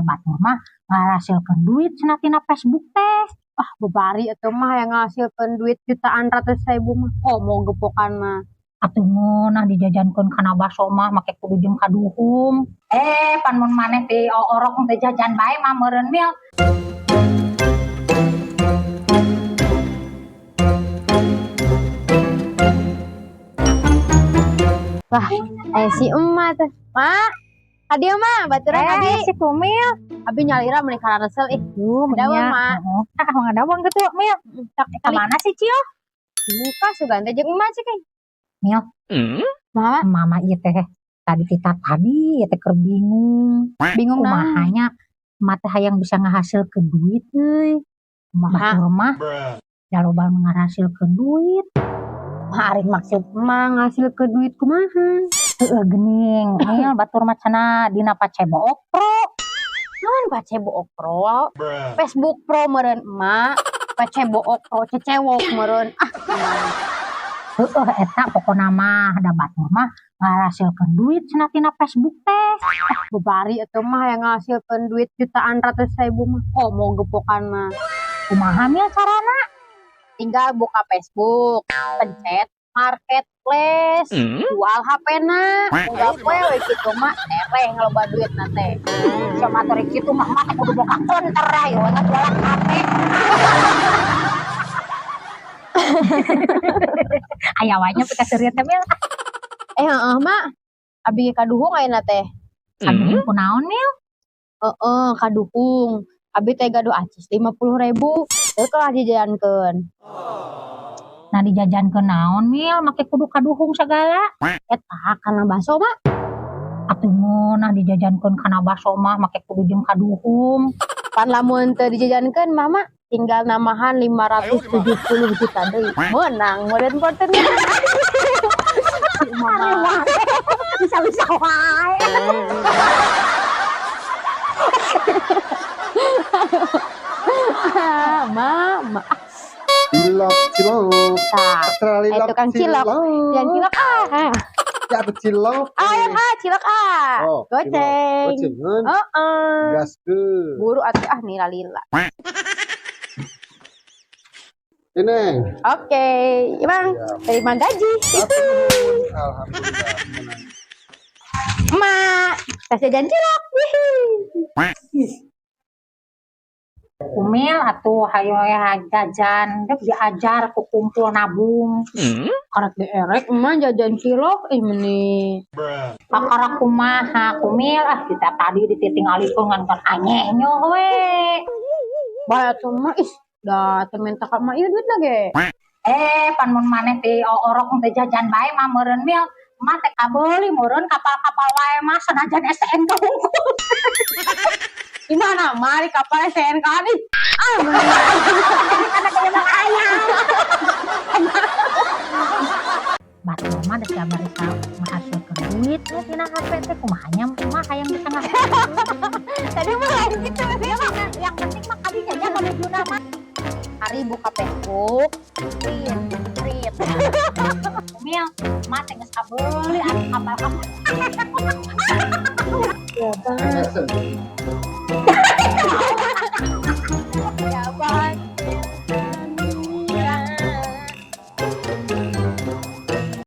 batur mah ngarasilkeun duit cenah tina Facebook teh. Ah, bebari itu mah yang ngasilkeun duit jutaan ratus ribu mah. Oh, mau gepokan mah. Atuh nah dijajankeun kana baso mah make kudu jeung kaduhung. Pan mun maneh teh orok teh jajan bae mah meureun mil. Wah, si emak teh. Mak, adieu mah, baturan abi. Si Kumil. Abi nyalira meuni kana resel Dawang mah. Ngadawang gitu, Mil. Kemana sih, Cio? Muka sugan teh jeung emak cek. Mil. Mama ieu teh tadi keur bingung. bingung naon? Kumahanya emak teh hayang bisa ngahasilkeun duit euy. Batur mah jaloba ngahasilkeun duit. Ari maksud emak ngasilkeun duit kumaha? Heueuh geuning, Mil batur mah cenah dina Pacebo Okro. Naon Pacebo Okro? Facebook Pro meureun emak. Pacebo Okro cecewok meureun. Heueuh eta pokona mah da batur mah ngarasilkeun duit cenah tina Facebook teh. Bebari itu mah yang ngasilkeun duit jutaan ratus ribu mah. Oh, mau gepokan mah. Kumaha Mil carana? Tinggal buka Facebook, pencet marketplace, jual HP-na, tinggal we kitu mah tereng loba duitna teh. Sama teh kitu mah teh kudu boga konter ayo jualan HP. Aya wae nya pika seureut teh Mil. Heeh mak, abi kaduhung ayeuna teh. Kaduhung kunaon Mil? Kaduhung. Abi teh gaduh acis 50.000. Teu kalah dijajankeun. Nah dijajankeun naon Mil make kudu kaduhung sagala? Eta kana baso mak. Atuh nah dijajankeun kana baso mah make kudu jeung kaduhung. Pan lamun teu dijajankeun mah mak tinggal namahan 570 juta deui. Menang meureun porternya. Mama bisa wae. Mama. Cilok. Tukang cilok. Yang cilok Ya aku cilok. Yang cilok Oh, goceng. Gocengan. Gaskeun. Buru atuh nila-lila. Ini. Oke, Bang. Terima gaji. Alhamdulillah. Mak, kasih jajan cilok. Kumil atuh hayo jajan dek diajar ku kumpul nabung. Karek dierek emak jajan cilok meuni. Pakara kumaha Kumil kita tadi dititingalikeun ngan kan anyehnya we. Bae atuh mah da teh minta ka emak ieu duit lage. Pan mun maneh teh orok teh jajan bae mah meureun Mil. Emak teh kabeuli meureun kapal-kapal wae mah sanajan STNK hungkul. Gimana mari kapal STNK nih? Karena kayak bang ayam. Batur mah da sabar menghasilkeun duit ya tina HP teh kumahanya mah hayang bisa ngahasilkeun. Tadi mah lain gitu. Yang penting mah kali jajan menujuna mah. Hari buka Facebook, print. Mil, mah teh geus kabeuli anu kapal-kapal. Ya, Bang.